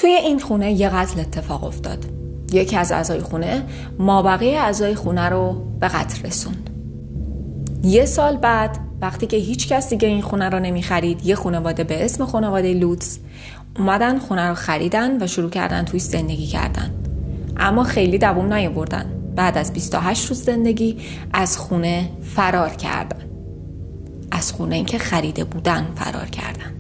توی این خونه یه قتل اتفاق افتاد. یکی از اعضای خونه مابقی اعضای خونه رو به قتل رسوند. 1 سال بعد وقتی که هیچ کس دیگه این خونه رو نمیخرید، یه خانواده به اسم خانواده لوتس اومدن خونه رو خریدن و شروع کردن توی زندگی کردن. اما خیلی دوام نیاوردن. بعد از 28 روز زندگی از خونه فرار کردن. از خونه که خریده بودن فرار کردن.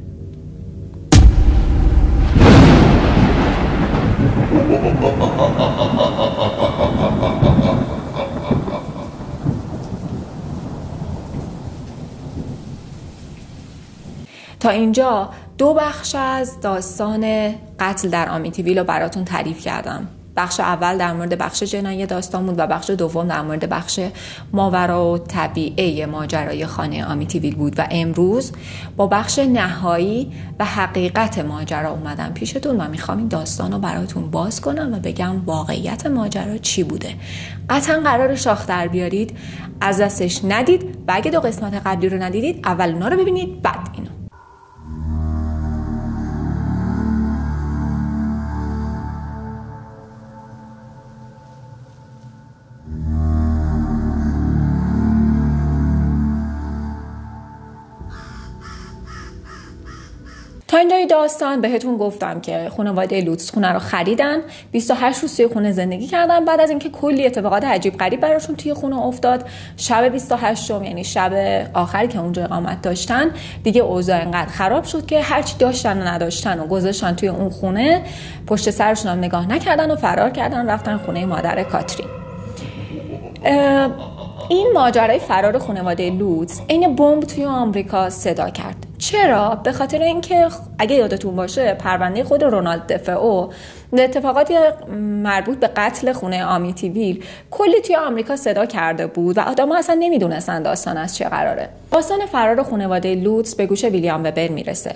تا اینجا 2 بخش از داستان قتل در آمیتیویل رو براتون تعریف کردم. بخش اول در مورد بخش جنایی داستان بود و بخش دوم در مورد بخش ماورا و طبیعه ماجرای خانه آمیتیویل بود و امروز با بخش نهایی و حقیقت ماجرا اومدم پیشتون و میخوام این داستان رو براتون باز کنم و بگم واقعیت ماجرا چی بوده. قطعا قرار شاخ در بیارید، از دستش ندید و اگه 2 قسمت قبلی رو ندیدید اول اونا رو ببینید بعد اینو. تا اینجای داستان بهتون گفتم که خانواده لوتس خونه رو خریدن، 28 روز توی خونه زندگی کردن. بعد از اینکه کلی اتفاقات عجیب غریب براشون توی خونه افتاد، شب 28م یعنی شب آخری که اونجا اقامت داشتن، دیگه اوضاع انقدر خراب شد که هرچی داشتن و نداشتن و گذاشتن توی اون خونه، پشت سرشون هم نگاه نکردن و فرار کردن، رفتن خونه مادر کاترین. این ماجرای فرار خانواده لوتس عین بمب توی آمریکا صدا کرد. چرا؟ به خاطر اینکه اگه یادتون باشه پرونده خود رونالد دفئو، اتفاقاتی مربوط به قتل خونه آمیتیویل کلی توی آمریکا صدا کرده بود و آدم‌ها اصلا نمیدونستن داستان از چه قراره. داستان فرار خانواده لوتس به گوش ویلیام وبر میرسه.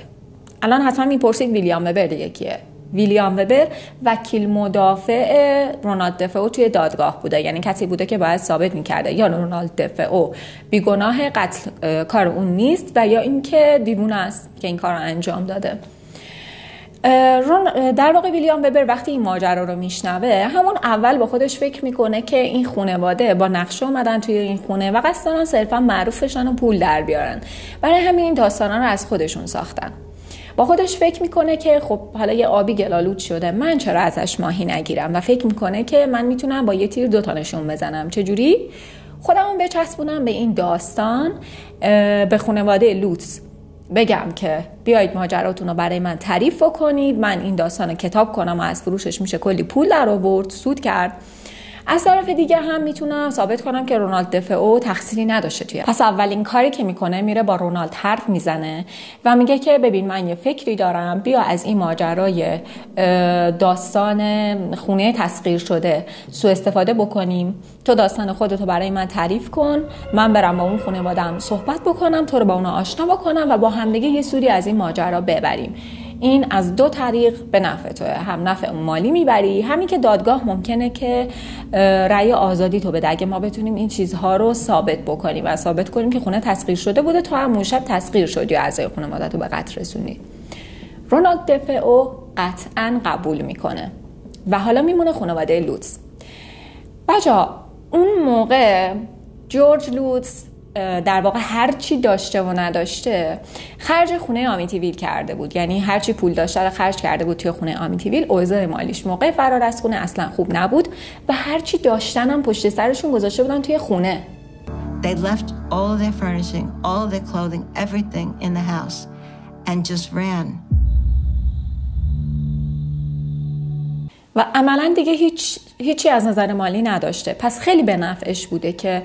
الان حتما میپرسید ویلیام وبر دیگه کیه؟ ویلیام وبر وکیل مدافع رونالد دفئو توی دادگاه بوده، یعنی کسی بوده که باید ثابت می‌کرده یا رونالد دفئو بیگناه قتل کار اون نیست و یا اینکه دیوونه است که این کار رو انجام داده. در واقع ویلیام وبر وقتی این ماجرا رو میشنوه همون اول با خودش فکر میکنه که این خانواده با نقشه اومدن توی این خونه و قصد دارن صرفا معروف بشن و پول در بیارن، برای همین این داستانا رو از خودشون ساختن. با خودش فکر میکنه که خب حالا یه آبی گلالود شده، من چرا ازش ماهی نگیرم و فکر میکنه که من میتونم با یه تیر 2 تا نشون بزنم. چجوری؟ خودمون بچسبونم به این داستان، به خانواده لوتس بگم که بیایید ماجراتون رو برای من تعریف کنید، من این داستان رو کتاب کنم و از فروشش میشه کلی پول در آورد، سود کرد. از طرف دیگه هم میتونم ثابت کنم که رونالد دفئو تقصیری نداشته توی. پس اولین کاری که میکنه میره با رونالد حرف میزنه و میگه که ببین من یه فکری دارم، بیا از این ماجرای داستان خونه تسخیر شده سوء استفاده بکنیم، تو داستان خودتو برای من تعریف کن، من برم با اون خانواده‌ام صحبت بکنم، تو رو با اونا آشنا بکنم و با همدیگه یه سودی از این ماجرا ببریم. این از 2 طریق به نفع توه، هم نفع مالی میبری، همین که دادگاه ممکنه که رأی آزادی تو بده اگه ما بتونیم این چیزها رو ثابت بکنیم و ثابت کنیم که خونه تسخیر شده بوده، تو هم اون شب تسخیر شدی و اعضای خانواده تو به قتل رسونی. رونالد دفئو قطعاً قبول میکنه و حالا میمونه خانواده لوتس. بچه‌ها اون موقع جورج لوتس در واقع هر چی داشته و نداشته خرج خونه آمیتیویل کرده بود، یعنی هر چی پول داشته رو خرج کرده بود توی خونه آمیتیویل. اوضاع مالیش موقع فرار از خونه اصلا خوب نبود و هر چی داشتن هم پشت سرشون گذاشته بودن توی خونه. They left all of their furnishing, all of their clothing, everything in the house and just ran. و عملاً دیگه هیچی از نظر مالی نداشته. پس خیلی به نفعش بوده که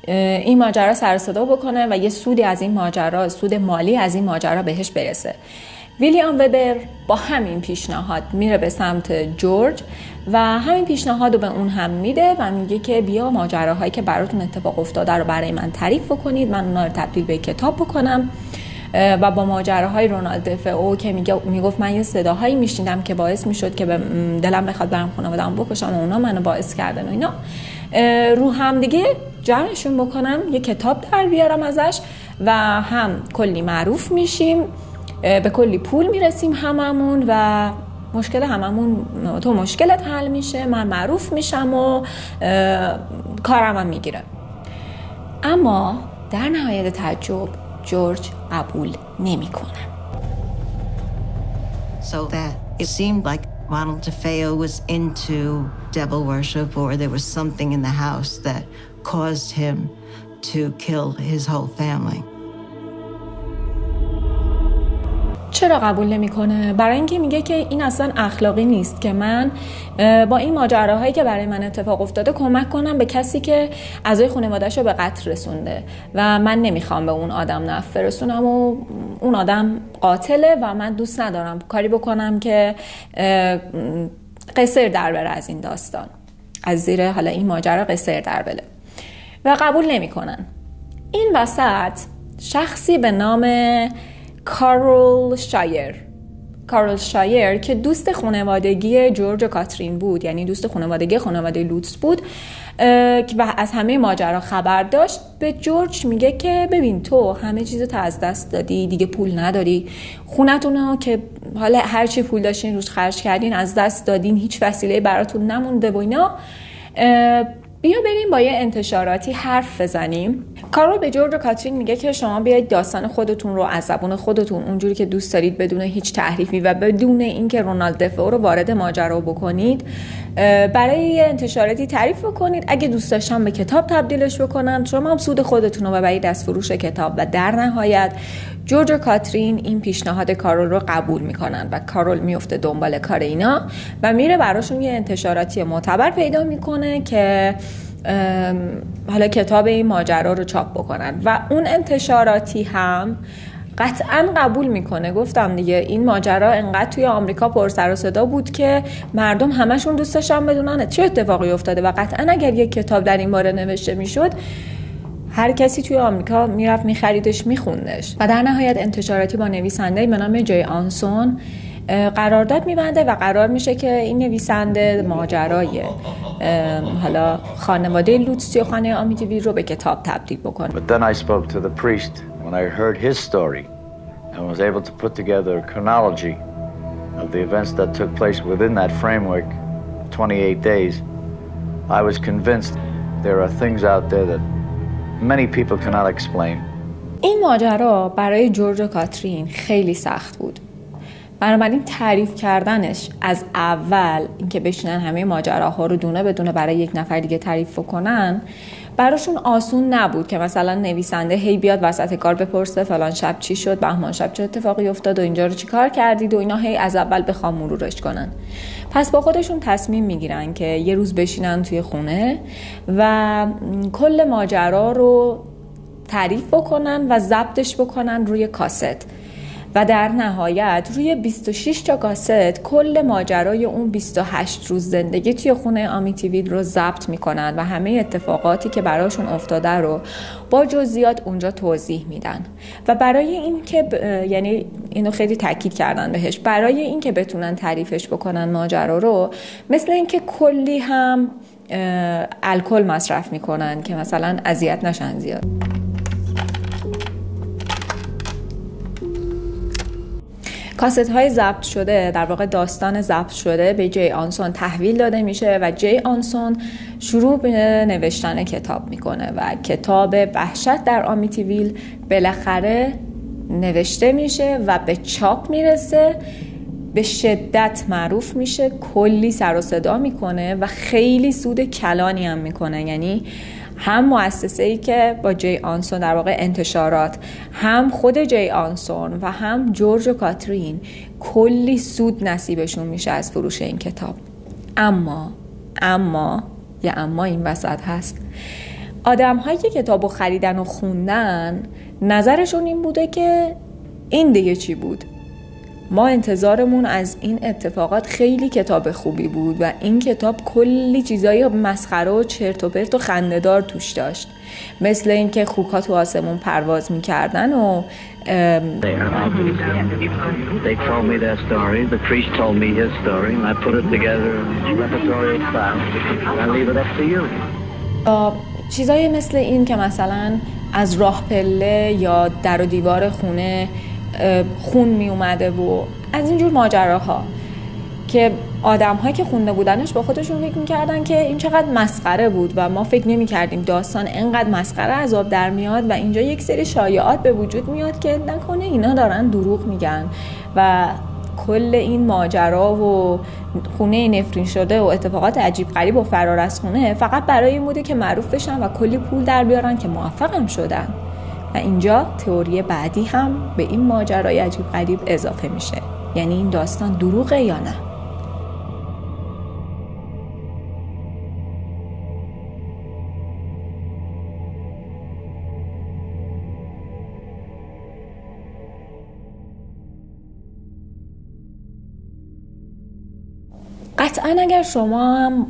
این ماجرا سر صدا بکنه و یه سودی از این ماجرا، سود مالی از این ماجرا بهش برسه. ویلیام وبر با همین پیشنهاد میره به سمت جورج و همین پیشنهاد رو به اون هم میده و میگه که بیا ماجراهایی که براتون اتفاق افتاده رو برای من تعریف بکنید، من اونا رو تبدیل به کتاب بکنم. و با ماجراهای رونالد دفئو که میگفت من یه صداهایی میشنیدم که باعث میشد که دلم بخواد برم خانواده‌ام بکشم و اونا منو باعث کردن و اینا، رو هم دیگه جمعشون بکنم، یه کتاب در بیارم ازش و هم کلی معروف میشیم، به کلی پول میرسیم هممون و مشکل هممون، تو مشکلت حل میشه، من معروف میشم و کارم هم میگیره. اما در نهایت تعجب جورج قبول نمیکنه. So that it seemed like Ronald DeFeo was into devil worship, or there was something in the house that caused him to kill his whole family. چرا قبول نمیکنه؟ برای اینکه میگه که این اصلا اخلاقی نیست که من با این ماجراهایی که برای من اتفاق افتاده کمک کنم به کسی که اعضای خانواده‌اش رو به قتل رسونده و من نمیخوام به اون آدم نفع برسونم و اون آدم قاتله و من دوست ندارم کاری بکنم که قصر در بره از این داستان، از زیر حالا این ماجرا قصر در بره و قبول نمیکنن. این وسط شخصی به نام کارول شایر که دوست خانوادگی جورج و کاترین بود، یعنی دوست خانواده لوتس بود و از همه ماجرا خبر داشت، به جورج میگه که ببین تو همه چیزو تا از دست دادی، دیگه پول نداری، خونتونو که حالا هر چی پول داشتین روش خرج کردین از دست دادین، هیچ وسیله براتون نمونده و اینا، بیا بریم با یه انتشاراتی حرف بزنیم. کارول به جورج و کاترین میگه که شما بیاید داستان خودتون رو از زبون خودتون اونجوری که دوست دارید بدون هیچ تحریفی و بدون اینکه رونالد دفئو رو وارد ماجرا بکنید برای یه انتشاراتی تعریف بکنید. اگه دوست داشتن به کتاب تبدیلش بکنن، شما هم سود خودتون رو ببرید از فروش کتاب. و در نهایت جورج و کاترین این پیشنهاد کارول رو قبول میکنن و کارول میفته دنبال کار اینا و میره براشون یه انتشاراتی معتبر پیدا میکنه که حالا کتاب این ماجرا رو چاپ بکنن و اون انتشاراتی هم قطعاً قبول میکنه. گفتم دیگه این ماجرا انقدر توی آمریکا پر سر و صدا بود که مردم همشون دوست داشتن بدونن چه اتفاقی افتاده و قطعاً اگر یک کتاب در این باره نوشته میشد هر کسی توی آمریکا میرفت میخریدش میخوندش. و در نهایت انتشاراتی با نویسنده به نام جی آنسون قرارداد میبنده و قرار میشه که این نویسنده ماجرای حالا خانواده لوتس و خانه آمیتیویل رو به کتاب تبدیل بکنه. But then I spoke to the priest when I heard his story and was able to put together a chronology of the events that took place within that framework, 28 days. I was convinced there are things out there that many people cannot explain. این ماجرا برای جورج و کاترین خیلی سخت بود. بنابراین تعریف کردنش از اول، اینکه بشینن همه ماجراها رو دونه بدونه برای یک نفر دیگه تعریف کنن، براشون آسون نبود که مثلا نویسنده هی بیاد وسط کار بپرسه فلان شب چی شد، بهمان شب چه اتفاقی افتاد و اینجا رو چی کار کردید و اینا هی از اول بخوام مرورش کنن. پس با خودشون تصمیم میگیرن که یه روز بشینن توی خونه و کل ماجرا رو تعریف بکنن و ضبطش بکنن روی کاست و در نهایت روی 26 تا کاست کل ماجرای اون 28 روز زندگی توی خونه آمیتیویل رو ضبط میکنن و همه اتفاقاتی که براشون افتاده رو با جزئیات اونجا توضیح میدن. و برای این که یعنی اینو خیلی تاکید کردن بهش، برای این که بتونن تعریفش بکنن ماجرا رو، مثل این که کلی هم الکل مصرف میکنن که مثلا اذیت نشن زیاد. کاست های ضبط شده، در واقع داستان ضبط شده، به جی آنسون تحویل داده میشه و جی آنسون شروع به نوشتن کتاب میکنه و کتاب وحشت در آمیتیویل بالاخره نوشته میشه و به چاپ میرسه، به شدت معروف میشه، کلی سر و صدا میکنه و خیلی سود کلانی هم میکنه. یعنی هم مؤسسه‌ای که با جی آنسون در واقع انتشارات، هم خود جی آنسون و هم جورج و کاترین کلی سود نصیبشون میشه از فروش این کتاب. اما این وسط هست. آدم‌هایی که کتابو خریدن و خوندن نظرشون این بوده که این دیگه چی بود؟ ما انتظارمون از این اتفاقات خیلی کتاب خوبی بود و این کتاب کلی چیزایی مسخره و چرت و پرت و خنده‌دار توش داشت، مثل اینکه خوک‌ها تو آسمون پرواز می‌کردن و They told me their story, the priest told me his story, and I put it together in repertorial style. I leave it up to you. چیزایی مثل این که مثلا از راه پله یا در و دیوار خونه خون می اومده و از اینجور ماجراها که آدم‌هایی که خونده بودنش با خودشون فکر می‌کردن که این چقدر مسخره بود و ما فکر نمی‌کردیم داستان اینقدر مسخره از آب در میاد و اینجا یک سری شایعات به وجود میاد که نکنه اینا دارن دروغ میگن و کل این ماجرا و خونه نفرین شده و اتفاقات عجیب غریب و فرار از خونه فقط برای این بوده که معروف بشن و کلی پول در بیارن که موفقم شدن. و اینجا تئوری بعدی هم به این ماجرای عجیب غریب اضافه میشه، یعنی این داستان دروغه یا نه. قطعاً اگر شما هم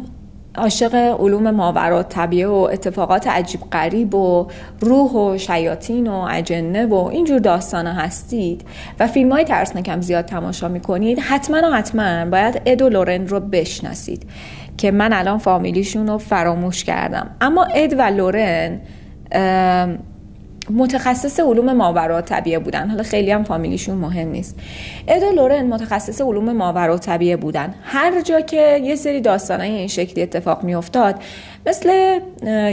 عاشق علوم ماورالطبیعه و اتفاقات عجیب غریب و روح و شیاطین و اجنه و اینجور داستانا هستید و فیلم‌های ترسناک هم زیاد تماشا می‌کنید، حتما باید اد و لورن رو بشناسید که من الان فامیلیشون رو فراموش کردم. اما اد و لورن متخصص علوم ماورالطبیعه بودن. حالا خیلی هم فامیلیشون مهم نیست. اد و لورن متخصص علوم ماورالطبیعه بودن. هر جا که یه سری داستانای این شکلی اتفاق میافتاد، مثل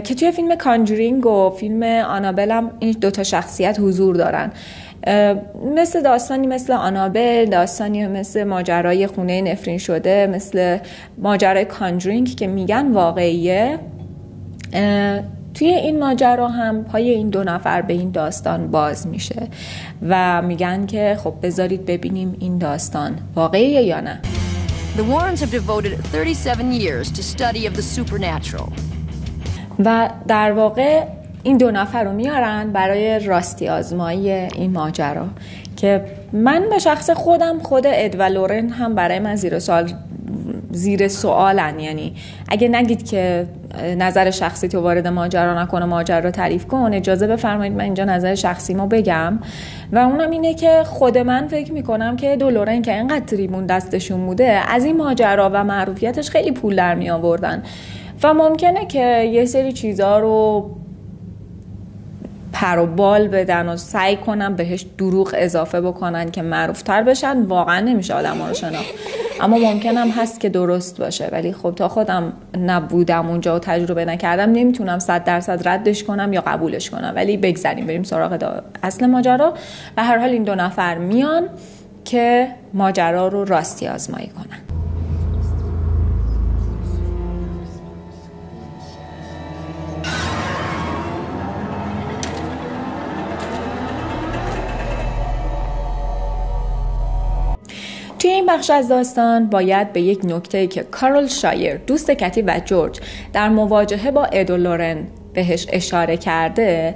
که توی فیلم کانجورینگ و فیلم آنابل هم این دوتا شخصیت حضور دارن، مثل داستانی مثل آنابل، داستانی مثل ماجرای خونه نفرین شده، مثل ماجرای کانجورینگ که میگن واقعیه، توی این ماجرا هم پای این دو نفر به این داستان باز میشه و میگن که خب بذارید ببینیم این داستان واقعیه یا نه. The Warrens have devoted 37 years to study of the supernatural. و در واقع این دو نفر رو میارن برای راستی آزمایی این ماجرا که من به شخص خودم خود اد و لورن هم برای من زیر سوالن. یعنی اگه نگید که نظر شخصی تو وارد ماجرا نکنه، ماجرا رو تعریف کن، اجازه بفرمایید من اینجا نظر شخصیمو بگم و اونم اینه که خود من فکر میکنم که اد و لورن که اینقدر تریبون دستشون بوده از این ماجرا و معروفیتش خیلی پول در می آوردن و ممکنه که یه سری چیزا رو پر و بال بدن و سعی کنن بهش دروغ اضافه بکنن که معروفتر بشن. واقعا نمیشه آدم رو شناخت، اما ممکن هم هست که درست باشه، ولی خب تا خودم نبودم اونجا و تجربه نکردم نمیتونم 100% ردش کنم یا قبولش کنم. ولی بگذاریم بریم سراغ اصل ماجرا. به هر حال این دو نفر میان که ماجرا رو راستی آزمایی کنن. توی این بخش از داستان باید به یک نکته که کارول شایر دوست کتی و جورج در مواجهه با اد و لورن بهش اشاره کرده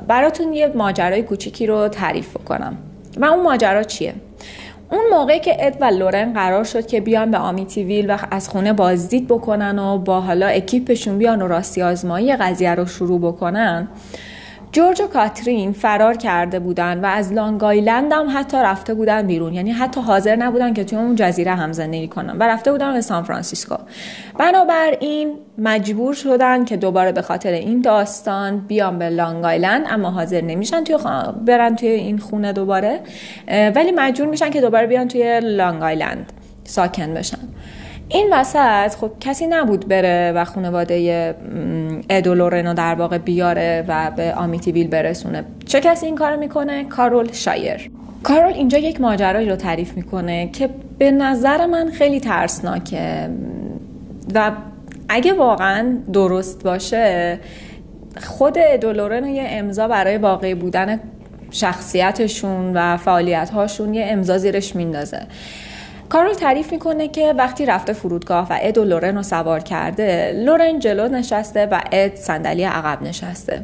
براتون یه ماجرای کوچیکی رو تعریف کنم. و اون ماجرا چیه؟ اون موقعی که اد و لورن قرار شد که بیان به آمیتیویل و از خونه بازدید بکنن و با حالا اکیپشون بیان و راستی آزمایی قضیه رو شروع بکنن، جورج و کاترین فرار کرده بودن و از لانگ آیلند هم حتی رفته بودن بیرون. یعنی حتی حاضر نبودن که توی اون جزیره هم زندگی کنن و رفته بودن به سان فرانسیسکو. بنابراین مجبور شدن که دوباره به خاطر این داستان بیان به لانگ آیلند، اما حاضر نمیشن برن توی این خونه دوباره، ولی مجبور میشن که دوباره بیان توی لانگ آیلند ساکن بشن. این وسط خب کسی نبود بره و خانواده اد و لورن رو در واقع بیاره و به آمیتیویل برسونه. چه کسی این کارو میکنه؟ کارول شایر. کارول اینجا یک ماجرایی رو تعریف میکنه که به نظر من خیلی ترسناکه و اگه واقعا درست باشه خود اد و لورن یه امضا برای واقعی بودن شخصیتشون و فعالیت‌هاشون یه امضا زیرش میندازه. کارول تعریف میکنه که وقتی رفته فرودگاه و اد و لورن رو سوار کرده، لورن جلو نشسته و اد صندلی عقب نشسته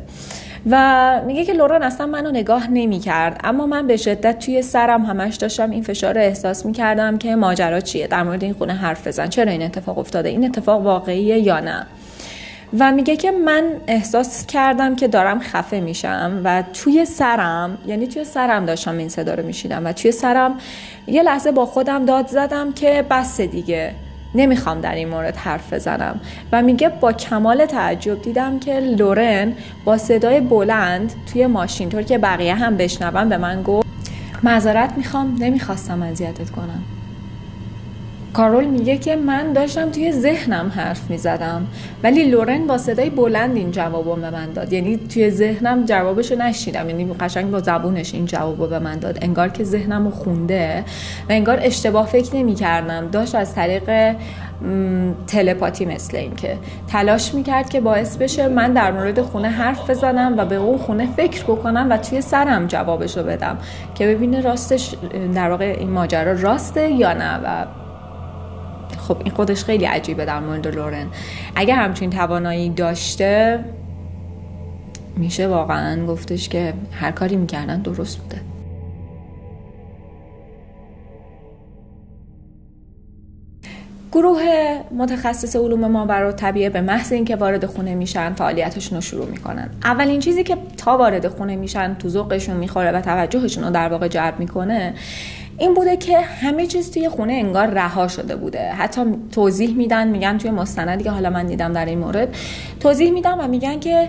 و میگه که لورن اصلا منو نگاه نمیکرد، اما من به شدت توی سرم همش داشتم این فشار رو احساس میکردم که ماجرا چیه، در مورد این خونه حرف بزن، چرا این اتفاق افتاده، این اتفاق واقعیه یا نه. و میگه که من احساس کردم که دارم خفه میشم و توی سرم، یعنی توی سرم داشتم این صدا رو میشیدم و توی سرم یه لحظه با خودم داد زدم که بس دیگه، نمیخوام در این مورد حرف بزنم. و میگه با کمال تعجب دیدم که لورن با صدای بلند توی ماشین، طور که بقیه هم بشنون، به من گفت معذرت میخوام، نمیخواستم اذیتت کنم. کارول میگه که من داشتم توی ذهنم حرف میزدم ولی لورن با صدای بلند این جوابو به من داد. یعنی توی ذهنم جوابشو نشیدم، یعنی قشنگ با زبونش این جوابو به من داد، انگار که ذهنمو خونده و انگار اشتباه فکر نمی‌کردم، داشت از طریق تلپاتی مثل این که تلاش میکرد که باعث بشه من در مورد خونه حرف بزنم و به اون خونه فکر بکنم و توی سرم جوابشو بدم که ببینه راستش در واقع این ماجرا راسته یا نه. و خب این خودش خیلی عجیبه در مورد لورن. اگه همچین توانایی داشته میشه واقعا گفتش که هر کاری میکردن درست بوده. گروه متخصص علوم ماورالطبیعه به محض اینکه وارد خونه میشن فعالیتشون رو شروع میکنن. اولین چیزی که تا وارد خونه میشن تو ذوقشون میخوره و توجهشون رو در واقع جلب میکنه این بوده که همه چیز توی خونه انگار رها شده بوده. حتی توضیح میدن، میگن توی مستندی که حالا من دیدم در این مورد توضیح میدن و میگن که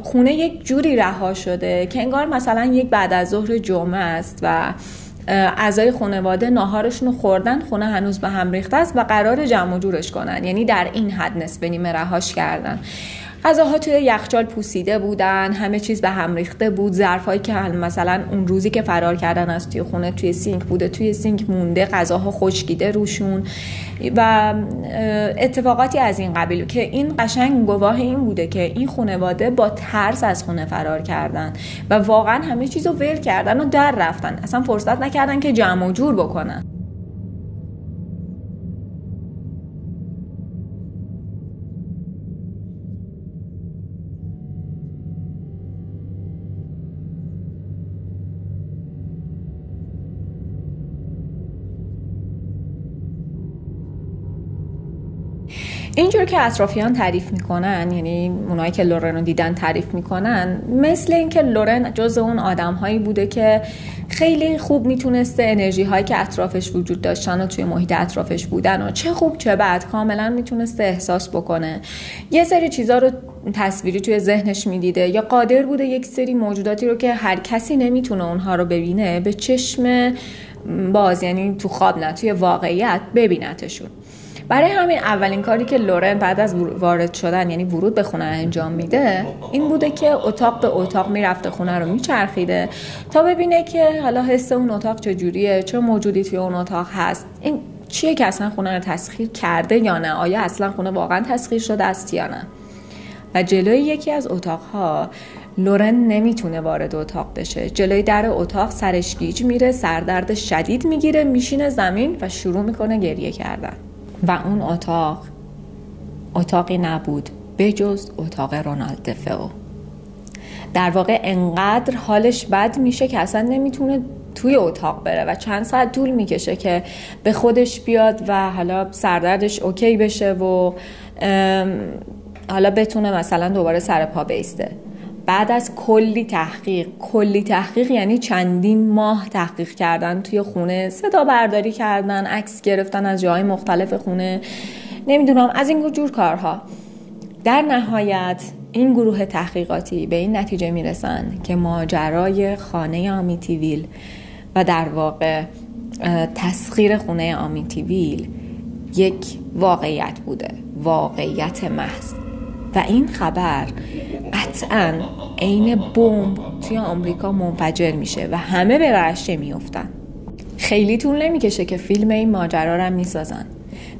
خونه یک جوری رها شده که انگار مثلا یک بعد از ظهر جمعه است و اعضای خانواده ناهارشون رو خوردن، خونه هنوز به هم ریخته است و قرار جمع و جورش کنن. یعنی در این حد نصف نیمه رهاش کردن. غذاها توی یخچال پوسیده بودن، همه چیز به هم ریخته بود، ظرفایی که مثلا اون روزی که فرار کردن از توی خونه توی سینک بوده توی سینک مونده، غذاها خشکیده روشون و اتفاقاتی از این قبیل که این قشنگ گواه این بوده که این خانواده با ترس از خونه فرار کردن و واقعا همه چیزو ول کردن و در رفتن، اصلا فرصت نکردن که جمع و جور بکنن. اینجور که اطرافیان تعریف میکنن، یعنی اونایی که لورن رو دیدن تعریف میکنن، مثل این که لورن جز اون آدم هایی بوده که خیلی خوب میتونسته انرژی هایی که اطرافش وجود داشتن و توی محیط اطرافش بودن و چه خوب چه بد کاملا میتونسته احساس بکنه. یه سری چیزا رو تصویری توی ذهنش میدیده یا قادر بوده یک سری موجوداتی رو که هر کسی نمیتونه اونها رو ببینه به چشم باز، یعنی تو خواب نه توی واقعیت ببینتشون. برای همین اولین کاری که لورن بعد از وارد شدن، یعنی ورود به خونه انجام میده، این بوده که اتاق به اتاق میرفته، خونه رو میچرخیده تا ببینه که حالا حس اون اتاق چجوریه، چه موجودی توی اون اتاق هست، این چیه که اصلا خونه رو تسخیر کرده یا نه، آیا اصلا خونه واقعا تسخیر شده است یا نه. و جلوی یکی از اتاقها لورن نمیتونه وارد اتاق بشه. جلوی در اتاق سرش گیج میره، سردرد شدید میگیره، میشینه زمین و شروع میکنه گریه کردن. و اون اتاقی نبود بجز اتاق رونالد دفئو. در واقع انقدر حالش بد میشه که اصلا نمیتونه توی اتاق بره و چند ساعت طول میکشه که به خودش بیاد و حالا سردردش اوکی بشه و حالا بتونه مثلا دوباره سر پا بیسته. بعد از کلی تحقیق یعنی چندین ماه تحقیق کردن توی خونه، صدا برداری کردن، عکس گرفتن از جاهای مختلف خونه، نمیدونم از این جور کارها، در نهایت این گروه تحقیقاتی به این نتیجه میرسن که ماجرای خانه آمیتیویل و در واقع تسخیر خونه آمیتیویل یک واقعیت بوده، واقعیت محض. و این خبر قطعاً عین بمب توی آمریکا منفجر میشه و همه به رعشه میافتن. خیلی طول نمیکشه که فیلم این ماجرا رو میسازن.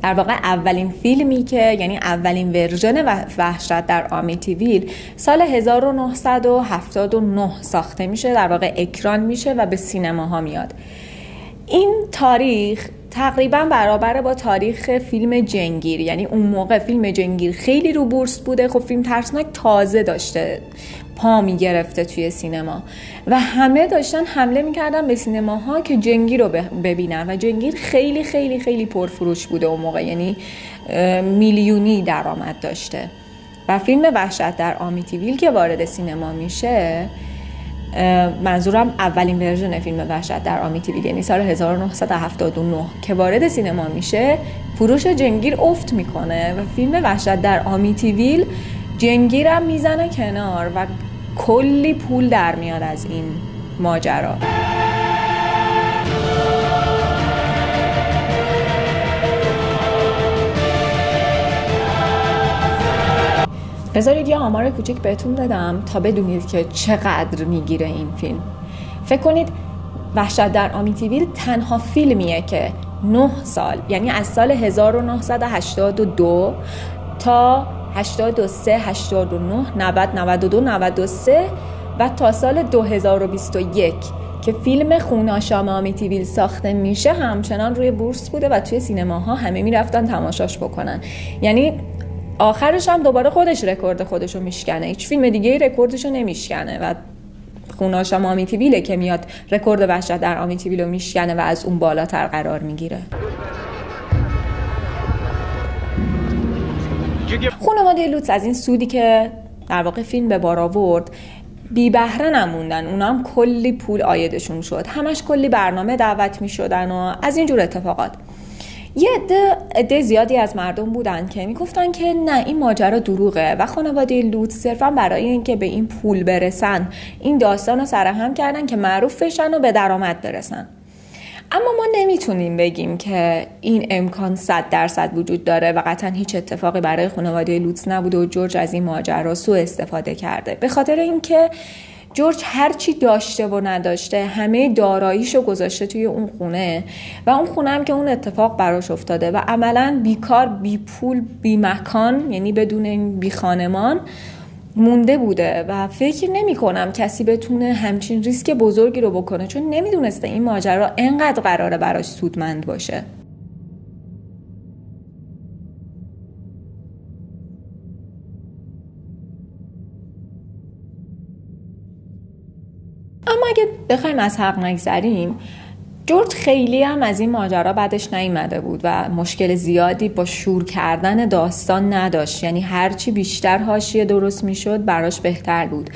در واقع اولین فیلمی که یعنی اولین ورژن وحشت در آمیتیویل سال 1979 ساخته میشه، در واقع اکران میشه و به سینماها میاد. این تاریخ تقریبا برابر با تاریخ فیلم جنگیر، یعنی اون موقع فیلم جنگیر خیلی رو بورس بوده، خب فیلم ترسناک تازه داشته پا می گرفته توی سینما و همه داشتن حمله میکردن به سینماها که جنگیر رو ببینن و جنگیر خیلی خیلی خیلی پرفروش بوده اون موقع، یعنی میلیونی درآمد داشته. و فیلم وحشت در آمیتیویل که وارد سینما میشه، منظورم اولین ورژن فیلم وحشت در آمیتیویل، یعنی سال 1979 که وارد سینما میشه، فروش جنگیر افت میکنه و فیلم وحشت در آمیتیویل جنگیرم میزنه کنار و کلی پول در میاد از این ماجرا. بذارید یه آمار کوچیک بهتون بدم تا بدونید که چقدر میگیره این فیلم. فکر کنید وحشت در آمیتیویل تنها فیلمیه که 9 سال، یعنی از سال 1982 تا 83 89 90 92 93 و تا سال 2021 که فیلم خون‌آشام آمیتیویل ساخته میشه همچنان روی بورس بوده و توی سینماها همه میرفتن تماشاش بکنن. یعنی آخرش هم دوباره خودش رکورد خودشو میشکنه، هیچ فیلم دیگه رکوردشو نمیشکنه و خون‌آشام آمیتیویله که میاد رکورد وحشت در آمیتیویل رو میشکنه و از اون بالاتر قرار میگیره. خانواده لوتس از این سودی که در واقع فیلم به بار آورد بی بهره نموندن. اونا هم کلی پول عایدشون شد، همش کلی برنامه دعوت میشدن و از اینجور اتفاقات. یه عده زیادی از مردم بودن که میگفتن که نه، این ماجرا دروغه و خانواده لوط صرفا برای اینکه به این پول برسن این داستان رو سرهم کردن که معروف بشن و به درآمد برسن. اما ما نمیتونیم بگیم که این امکان 100% وجود داره و قطعا هیچ اتفاقی برای خانواده لوط نبوده و جورج از این ماجرا سوء استفاده کرده، به خاطر اینکه جورج هر چی داشته و نداشته همه داراییشو گذاشته توی اون خونه و اون خونه هم که اون اتفاق براش افتاده و عملاً بیکار، بی پول، بی مکان، یعنی بدون بی خانمان مونده بوده و فکر نمی کنم کسی بتونه همچین ریسک بزرگی رو بکنه، چون نمیدونسته این ماجرا انقدر قراره براش سودمند باشه. اما اگه بخوایم از حق نگذریم، جورج خیلی هم از این ماجرا بعدش نیامده بود و مشکل زیادی با شور کردن داستان نداشت، یعنی هرچی بیشتر حاشیه درست میشد براش بهتر بود.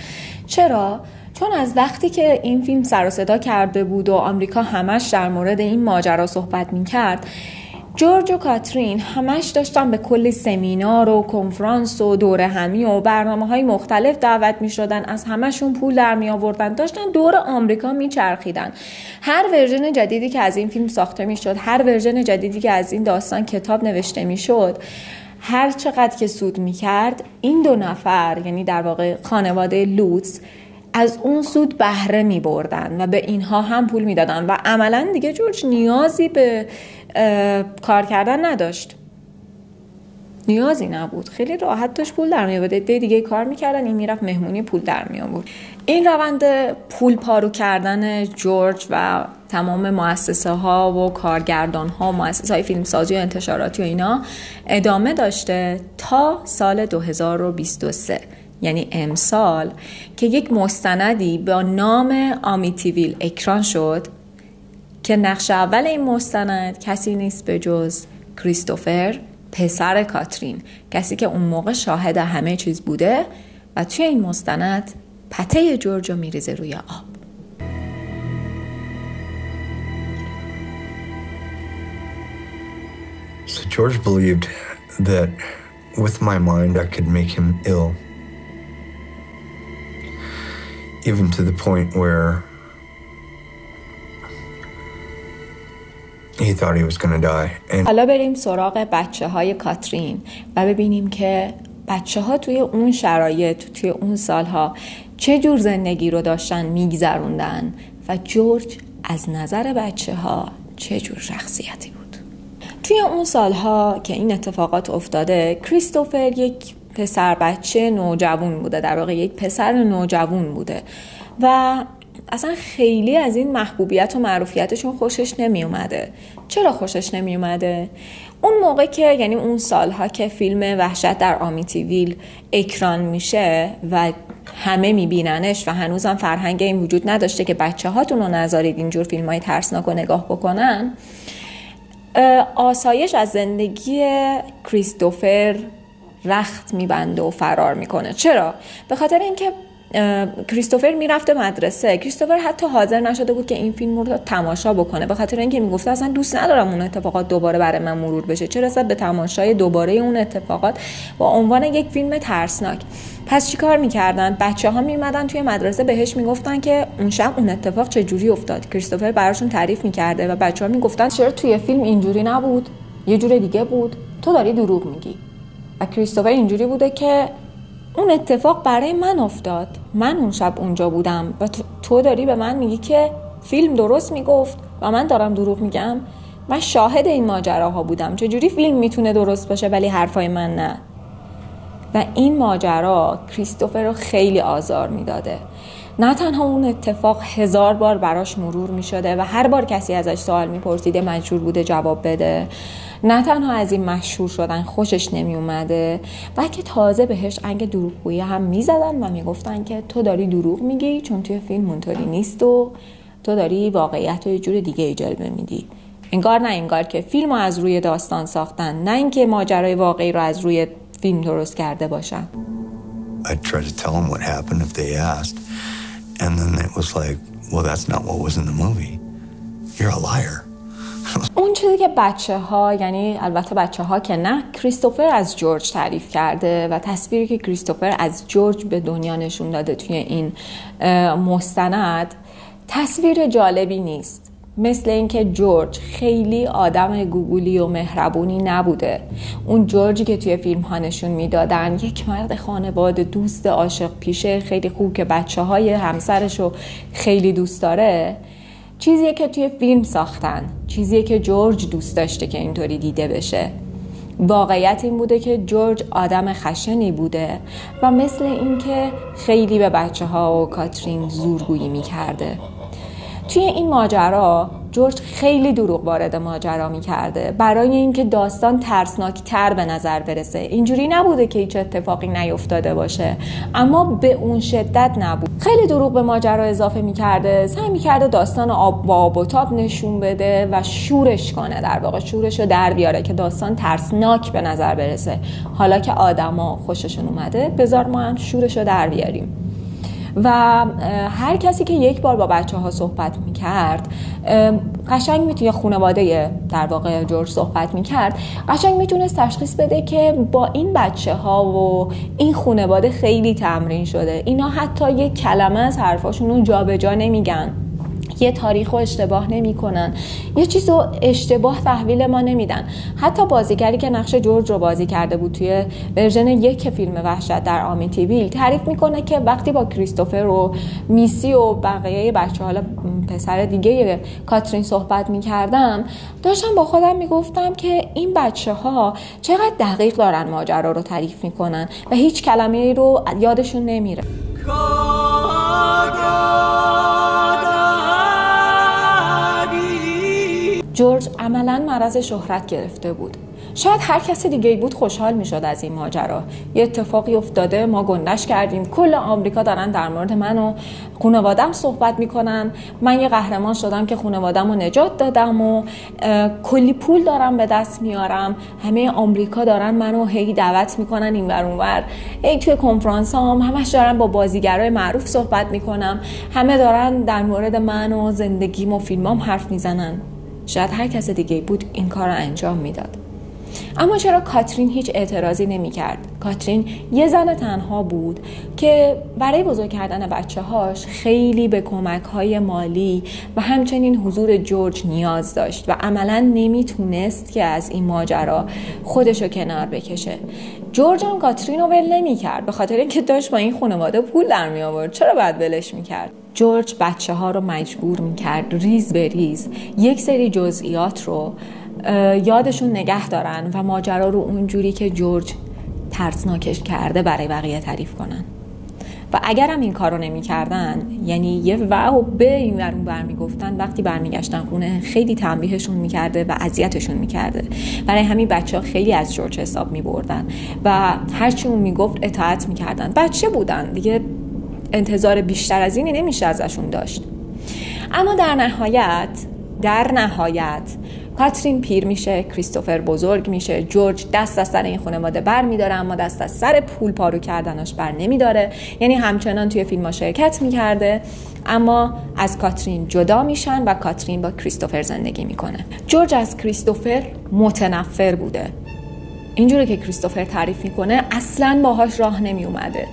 چرا؟ چون از وقتی که این فیلم سر و صدا کرده بود و آمریکا همش در مورد این ماجرا صحبت میکرد، جورج و کاترین همش داشتن به کلی سمینار و کنفرانس و دوره همی و برنامه‌های مختلف دعوت می‌شدن، از همشون پول در می‌آوردن، داشتن دور آمریکا میچرخیدن. هر ورژن جدیدی که از این فیلم ساخته می‌شد، هر ورژن جدیدی که از این داستان کتاب نوشته می‌شد، هر چقدر که سود می‌کرد، این دو نفر، یعنی در واقع خانواده لوتس، از اون سود بهره می‌بردن و به اینها هم پول میدادن و عملاً دیگه جورج نیازی به کار کردن نداشت، نیازی نبود، خیلی راحت داشت پول در می‌آورد. دیگه کار می‌کردن، این میرفت مهمونی، پول در می‌آورد. این روند پول پارو کردن جورج و تمام مؤسسه‌ها و کارگردان‌ها و مؤسسه‌های فیلمسازی و انتشاراتی و اینا ادامه داشته تا سال 2023، یعنی امسال، که یک مستندی با نام آمیتیویل اکران شد که نقش اول این مستند کسی نیست به جز کریستوفر، پسر کاترین، کسی که اون موقع شاهد همه چیز بوده و توی این مستند پته جورج رو میریزه روی آب. So George believed that with my mind I could make him ill, even to the point where he thought he was going to die. حالا بریم سراغ بچه‌های کاترین و ببینیم که بچه‌ها توی اون شرایط، توی اون سالها چه جور زندگی رو داشتن میگذروندن و جورج از نظر بچه‌ها چه جور شخصیتی بود. توی اون سالها که این اتفاقات افتاده، کریستوفر یک پسر بچه نوجوان بوده، در واقع یک پسر نوجوان بوده و اصلا خیلی از این محبوبیت و معروفیتشون خوشش نمی اومده. چرا خوشش نمی اومده؟ اون موقع که، یعنی اون سالها که فیلم وحشت در آمیتیویل اکران میشه و همه میبیننش و هنوزم فرهنگ این وجود نداشته که بچه هاتون رو نذارید اینجور فیلم های ترسناک رو نگاه بکنن، آسایش از زندگی کریستوفر رخت میبنده و فرار میکنه. چرا؟ به خاطر اینکه کریستوفر میرفته مدرسه. کریستوفر حتی حاضر نشده بود که این فیلم رو تماشا بکنه، به خاطر اینکه میگفته اصلا دوست ندارم اون اتفاقات دوباره برای من مرور بشه، چه رسد به تماشای دوباره اون اتفاقات با عنوان یک فیلم ترسناک. پس چیکار میکردن؟ بچه‌ها میومدن توی مدرسه بهش میگفتن که اون شب اون اتفاق چه جوری افتاد. کریستوفر براشون تعریف میکرده و بچه‌ها میگفتن چرا توی فیلم اینجوری نبود، یه جور دیگه بود، تو داری دروغ میگی. و کریستوفر اینجوری بوده که اون اتفاق برای من افتاد. من اون شب اونجا بودم و تو داری به من میگی که فیلم درست میگفت و من دارم دروغ میگم. من شاهد این ماجراها بودم. چجوری فیلم میتونه درست باشه ولی حرفای من نه؟ و این ماجرا کریستوفر رو خیلی آزار میداده. نه تنها اون اتفاق 1000 بار براش مرور میشده و هر بار کسی ازش سوال میپرسیده مجبور بوده جواب بده. نه تنها از این مشهور شدن خوشش نمی اومده، بلکه تازه بهش انگ دروغگویی هم میزدن و میگفتن که تو داری دروغ میگی چون توی فیلم اونطوری نیست و تو داری واقعیت رو یه جور دیگه جلوه میدی. انگار نه انگار که فیلمو از روی داستان ساختن، نه اینکه ماجرای واقعی رو از روی فیلم درست کرده باشن. I'd try to tell them what happened if they asked, and then it was like, well, that's not what was in the movie. You're a liar. اون چیزی که بچه‌ها، یعنی البته بچه‌ها که نه، کریستوفر از جورج تعریف کرده و تصویری که کریستوفر از جورج به دنیا نشون داده توی این مستند تصویر جالبی نیست. مثل اینکه جورج خیلی آدم گوگولی و مهربونی نبوده. اون جورجی که توی فیلم ها نشون میدادن یک مرد خانواده دوست عاشق پیشه خیلی خوب که بچه‌های همسرش رو خیلی دوست داره، چیزیه که توی فیلم ساختن، چیزیه که جورج دوست داشته که اینطوری دیده بشه. واقعیت این بوده که جورج آدم خشنی بوده و مثل اینکه خیلی به بچه‌ها و کاترین زورگویی می‌کرده. توی این ماجرا جورج خیلی دروغ وارد ماجرا می‌کرده برای اینکه داستان ترسناک‌تر به نظر برسه. اینجوری نبوده که هیچ اتفاقی نیفتاده باشه، اما به اون شدت نبود. خیلی دروغ به ماجرا اضافه می‌کرده، سعی می‌کرده داستان آب و تاب نشون بده و شورش کنه، در واقع شورش رو در بیاره که داستان ترسناک به نظر برسه. حالا که آدما خوششون اومده، بذار ما هم شورش رو در بیاریم. و هر کسی که یک بار با بچه‌ها صحبت می‌کرد، قشنگ میتونه، خانواده در واقع جورج صحبت می‌کرد، قشنگ میتونست تشخیص بده که با این بچه‌ها و این خانواده خیلی تمرین شده. اینا حتی یک کلمه از حرفاشون رو جابجا نمیگن، یه تاریخ رو اشتباه نمی کنن، یه چیز رو اشتباه تحویل ما نمیدن. حتی بازیگری که نقش جورج رو بازی کرده بود توی ورژن 1 فیلم وحشت در آمیتیویل تعریف میکنه که وقتی با کریستوفر و میسی و بقیه بچه، حالا پسر دیگه کاترین صحبت میکردم، داشتم با خودم میگفتم که این بچه ها چقدر دقیق دارن ماجرا رو تعریف میکنن و هیچ کلمه‌ای رو یادشون نمیره. جورج عملاً مرض شهرت گرفته بود. شاید هر کسی دیگه بود خوشحال میشد از این ماجرا. یه اتفاقی افتاده، ما گندش کردیم، کل آمریکا دارن در مورد من و خانواده‌ام صحبت میکنن، من یه قهرمان شدم که خانواده‌ام رو نجات دادم و کلی پول دارم به دست میارم، همه آمریکا دارن منو هی دعوت میکنن این ور اون ور، هی توی کنفرانسام همش دارن با بازیگرای معروف صحبت میکنم، همه دارن در مورد من و زندگیم و فیلمام حرف میزنن. شاید هر کس دیگه بود این کار رو انجام میداد. اما چرا کاترین هیچ اعتراضی نمی کرد؟ کاترین یه زن تنها بود که برای بزرگ کردن بچه‌هاش خیلی به کمک‌های مالی و همچنین حضور جورج نیاز داشت و عملاً نمیتونست که از این ماجرا خودشو کنار بکشه. جورج هم کاترین رو ول نمی‌کرد به خاطر اینکه داشت با این خانواده پول در می آورد. چرا باید ولش می‌کرد؟ جورج بچه‌ها رو مجبور می‌کرد ریز به ریز یک سری جزئیات رو یادشون نگه دارن و ماجرا رو اونجوری که جورج ترسناکش کرده برای بقیه تعریف کنن. و اگرم این کارو نمی‌کردن، یعنی یه و به این ور اون بر میگفتن، وقتی برمیگشتن خونه خیلی تنبیهشون میکرده و اذیتشون میکرده. برای همین بچه‌ها خیلی از جورج حساب میبردن و هرچی اون میگفت اطاعت میکردن. بچه بودن دیگه، انتظار بیشتر از اینی نمیشه ازشون داشت. اما در نهایت کاترین پیر میشه، کریستوفر بزرگ میشه، جورج دست از سر این خانواده بر میداره اما دست از سر پول پارو کردنش بر نمیداره. یعنی همچنان توی فیلم‌ها شرکت میکرده اما از کاترین جدا میشن و کاترین با کریستوفر زندگی میکنه. جورج از کریستوفر متنفر بوده. اینجوری که کریستوفر تعریف میکنه اصلاً باهاش راه نمی اومده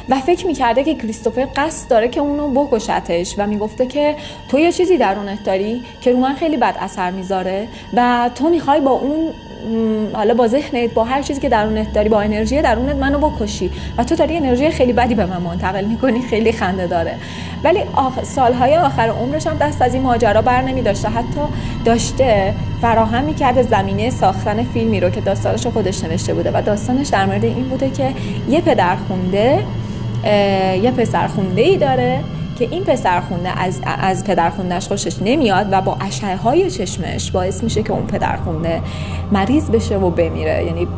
و فکر میکرده که کریستوفر قصد داره که اونو بکشتش و میگفته که تو یه چیزی درونت داری که رو من خیلی بد اثر میذاره و تو میخوای با اون حالا با ذهنت، با هر چیزی که درونت داری، با انرژی درونت منو بکشی و تو داری انرژی خیلی بدی به من منتقل میکنی. خیلی خنده داره. ولی سالهای آخر عمرش هم دست از این ماجرا بر نمی داشته، حتی داشته فراهم میکرده زمینه ساختن فیلمی رو که داستانش خودش نوشته بوده و داستانش در مورد این بوده که یه پدرخونده یه پسرخونده‌ای داره که این پسرخونده از پدرخونده‌اش خوشش نمیاد و با اشعه‌های چشمش باعث میشه که اون پدرخونده مریض بشه و بمیره. یعنی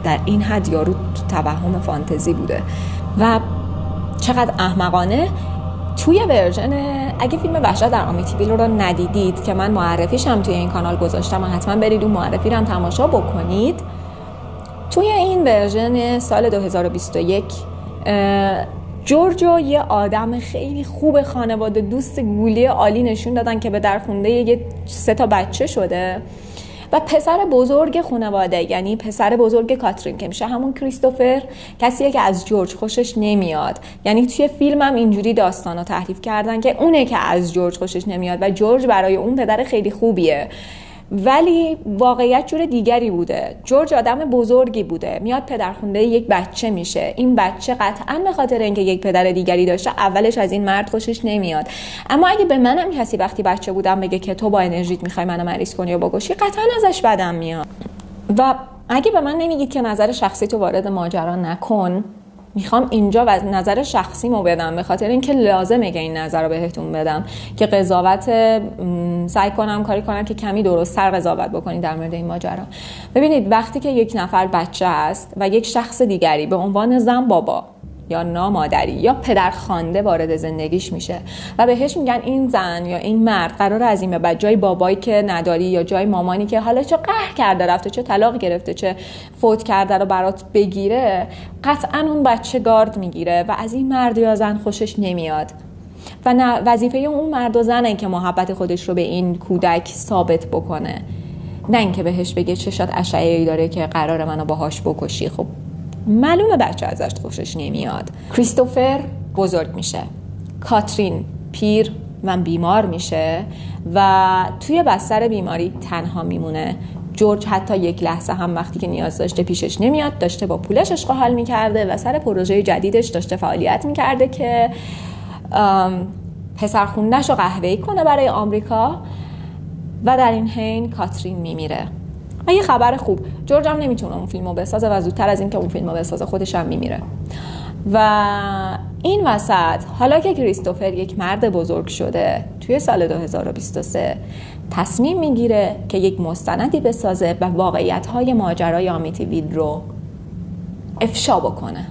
در این حد یارو توهم فانتزی بوده و چقدر احمقانه. توی ورژن، اگه فیلم وحشت در آمیتیویل رو ندیدید که من معرفیش هم توی این کانال گذاشتم و حتما برید اون معرفی رو هم تماشا بکنید، توی این ورژن سال 2021 جورجو یه آدم خیلی خوب خانواده دوست گولی عالی نشون دادن که به درخونده یه 3 تا بچه شده و پسر بزرگ خانواده، یعنی پسر بزرگ کاترین که میشه همون کریستوفر، کسیه که از جورج خوشش نمیاد. یعنی توی فیلم هم اینجوری داستانو تحریف کردن که اونه که از جورج خوشش نمیاد و جورج برای اون پدر خیلی خوبیه، ولی واقعیت جور دیگری بوده. جورج آدم بزرگی بوده، میاد پدرخونده یک بچه میشه. این بچه قطعاً به خاطر اینکه یک پدر دیگری داشته اولش از این مرد خوشش نمیاد، اما اگه به منم کسی وقتی بچه بودم بگه که تو با انرژیت میخوای منو مریض کنی یا بکشی، قطعاً ازش بدم میاد. و اگه به من نمیگید که نظر شخصی تو وارد ماجرا نکن، میخوام اینجا و نظر شخصیمو بدم، به خاطر اینکه لازمه که این نظر رو بهتون بدم که قضاوت سعی کنم کاری کنم که کمی درست‌تر قضاوت بکنید در مورد این ماجرا. ببینید وقتی که یک نفر بچه است و یک شخص دیگری به عنوان زن بابا یا نامادری یا پدرخوانده وارد زندگیش میشه و بهش میگن این زن یا این مرد قراره از این به بعد جای بابایی که نداری یا جای مامانی که حالا چه قهر کرده رفته، چه طلاق گرفته، چه فوت کرده رو برات بگیره، قطعا اون بچه گارد میگیره و از این مرد یا زن خوشش نمیاد و وظیفه اون مرد و زنه که محبت خودش رو به این کودک ثابت بکنه، نه اینکه بهش بگه چشات اشعه‌ای داره که قراره منو باهاش بکشی. خب معلومه بچه ازش خوشش نمیاد. کریستوفر بزرگ میشه، کاترین پیر و بیمار میشه و توی بستر بیماری تنها میمونه. جورج حتی یک لحظه هم وقتی که نیاز داشته پیشش نمیاد، داشته با پولش عشق و حال میکرده و سر پروژه جدیدش داشته فعالیت میکرده که پسرخونده‌شو قهوه‌ای کنه برای آمریکا و در این حین کاترین میمیره. و یه خبر خوب، جورج هم نمیتونه اون فیلمو بسازه و زودتر از این که اون فیلمو بسازه خودش هم میمیره. و این وسط حالا که کریستوفر یک مرد بزرگ شده، توی سال 2023 تصمیم میگیره که یک مستندی بسازه و واقعیت‌های ماجرای آمیتیویل رو افشا بکنه.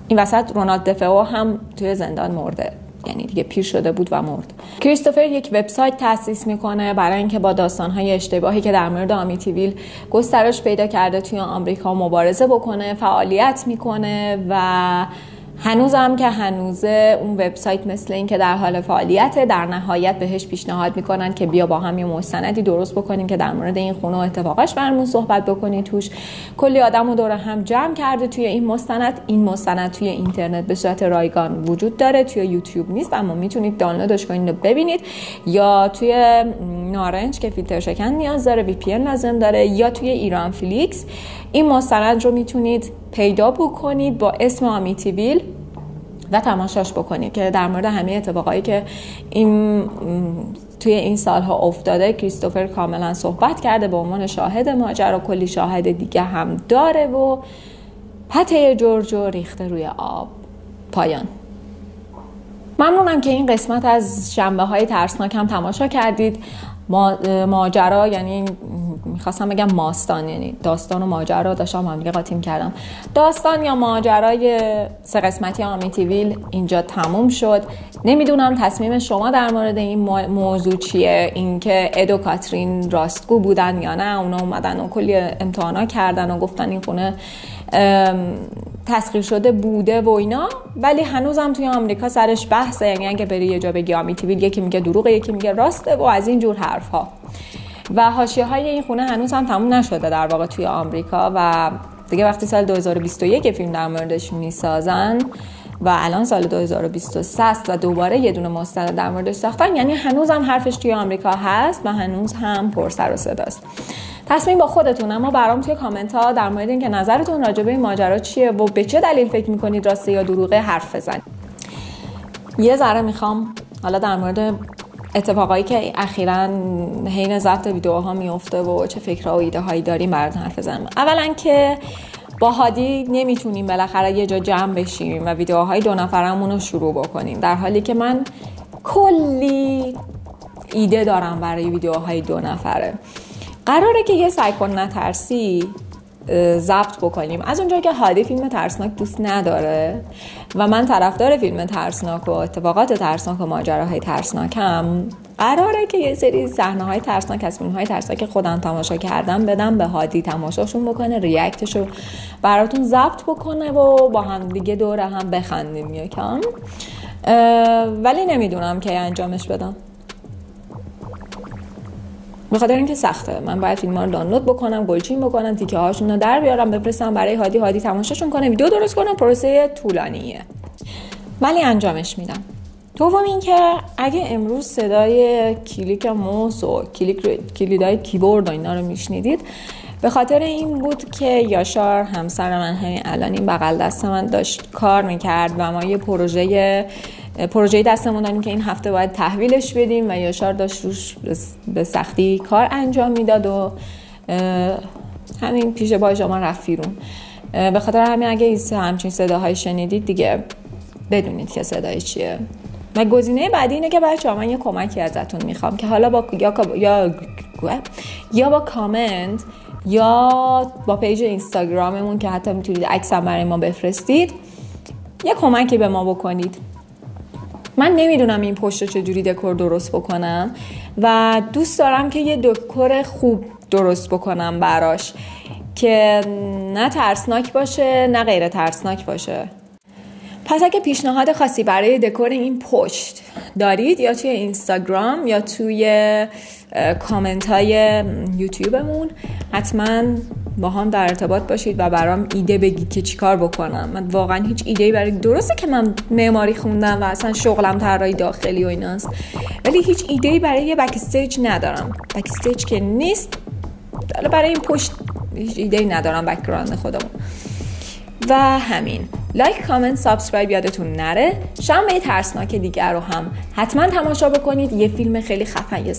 این وسط رونالد دفئو هم توی زندان مرده، یعنی دیگه پیر شده بود و مرد. کریستوفر یک وبسایت تأسیس میکنه برای اینکه با داستان‌های اشتباهی که در مورد آمیتیویل گسترش پیدا کرده توی آمریکا مبارزه بکنه، فعالیت میکنه و هنوزم که هنوزه اون وبسایت مثل این که در حال فعالیته. در نهایت بهش پیشنهاد میکنن که بیا با هم یه مستندی درست بکنیم که در مورد این خونه و اتفاقاش برامون صحبت بکنی. توش کلی آدمو دور هم جمع کرده توی این مستند. این مستند توی اینترنت به صورت رایگان وجود داره، توی یوتیوب نیست اما میتونید دانلودش کنید و ببینید، یا توی نارنج که فیلتر شکن نیاز داره، VPN لازم داره، یا توی ایران فلیکس. این مستند رو میتونید پیدا بکنید با اسم آمیتیویل و تماشاش بکنید که در مورد همه اتفاقایی که توی این سالها افتاده کریستوفر کاملا صحبت کرده به عنوان شاهد ماجرا. کلی شاهد دیگه هم داره و پته جورجو ریخته روی آب. پایان. ممنونم که این قسمت از شنبه‌های ترسناک هم تماشا کردید. ماجرا، یعنی میخواستم بگم ماستان، یعنی داستان و ماجرا داشتم هم دیگه قاطی کردم. داستان یا ماجرای 3 قسمتی آمیتیویل اینجا تموم شد. نمیدونم تصمیم شما در مورد این موضوع چیه، اینکه اد و کاترین راستگو بودن یا نه. اونا اومدن و کلی امتحانا کردن و گفتن این خونه تسخیر شده بوده و اینا، ولی هنوزم توی آمریکا سرش بحثه. یعنی اگه بری یه جا بگی آمیتیویل، یکی میگه دروغه، یکی میگه راسته و از این جور حرفا. و حاشیه‌های این خونه هنوز هم تموم نشده در واقع توی آمریکا و دیگه وقتی سال 2021 فیلم در موردش میسازن و الان سال 2023 است و دوباره یه دونه مستند در موردش ساختن، یعنی هنوز هم حرفش توی آمریکا هست و هنوز هم پر سر و صداست. تصمیم با خودتون، اما برام توی کامنت ها در مورد اینکه نظرتون راجع به این ماجرا چیه و به چه دلیل فکر میکنید راسته یا دروغه حرف بزنید. یه ذره میخوام حالا در مورد اتفاقایی که اخیراً حین ضبط ویدیوها میفته و چه فکرها و ایده هایی داریم براتون حرف بزنم. اولا که با هادی نمیتونیم بالاخره یه جا جمع بشیم و ویدیوهای 2 نفرمون رو شروع بکنیم، در حالی که من کلی ایده دارم برای ویدیوهای 2 نفره. قراره که یه سعی کن نترسی ضبط بکنیم. از اونجایی که هادی فیلم ترسناک دوست نداره و من طرفدار فیلم ترسناک و اتفاقات ترسناک و ماجراهای ترسناکم، قراره که یه سری صحنه‌های ترسناک از فیلم‌های ترسناک خودم تماشا کردم بدم به هادی تماشاشون بکنه، ریاکتشو براتون ضبط بکنه و با هم دیگه دور هم بخندیم یکم. ولی نمیدونم که انجامش بدم، بخاطر اینکه سخته. من باید فیلم‌ها رو دانلود بکنم، گلچین بکنم، تیکه هاشون رو در بیارم، بفرستم برای هادی تماشاشون کنه، ویدیو درست کنم. پروسه طولانیه ولی انجامش میدم. دوم این که اگه امروز صدای کلیک موس و کلیدای کیبورد و اینا رو میشنیدید، به خاطر این بود که یاشار همسر من همین الان این بغل دست من داشت کار میکرد و ما یه پروژه دستمون داریم که این هفته باید تحویلش بدیم و یاشار داشت روش به سختی کار انجام میداد و همین پیش پای شما رفت بیرون. به خاطر همین اگه همچین صداهای شنیدید دیگه بدونید که صدای چیه. و گزینه بعدی اینه که بچه‌ها من یه کمکی ازتون میخوام که حالا یا با کامنت یا با پیج اینستاگراممون که حتی میتونید عکس هم برای ما بفرستید یه کمکی به ما بکنید. من نمیدونم این پشت رو چجوری دکور درست بکنم و دوست دارم که یه دکور خوب درست بکنم براش که نه ترسناک باشه نه غیر ترسناک باشه. پس اگه پیشنهاد خاصی برای دکور این پشت دارید یا توی اینستاگرام یا توی کامنت های یوتیوبمون حتما با هم در ارتباط باشید و برام ایده بگید که چیکار بکنم. من واقعا هیچ ایده‌ای برای، درسته که من معماری خوندم و اصلا شغلم طراحی داخلی و ایناست، ولی هیچ ایده‌ای برای یه بک استیج ندارم. بک استیج که نیست، برای این پشت هیچ ایده‌ای ندارم، بک‌گراند خودمون. و همین. لایک، کامنت، سابسکرایب یادتون نره. شنبه ترسناک دیگر رو هم حتما تماشا بکنید. یه فیلم خیلی خفن، یه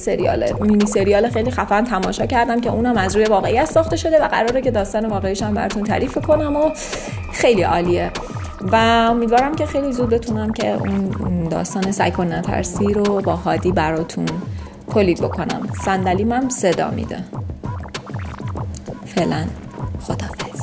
مینی سریال خیلی خفن تماشا کردم که اونم از روی واقعیت ساخته شده و قراره که داستان واقعیش هم براتون تعریف کنم و خیلی عالیه و امیدوارم که خیلی زود بتونم که اون داستان سعی کن نترسی رو با هادی براتون تولید بکنم. صندلیمم صدا میده. فعلا خداحافظ.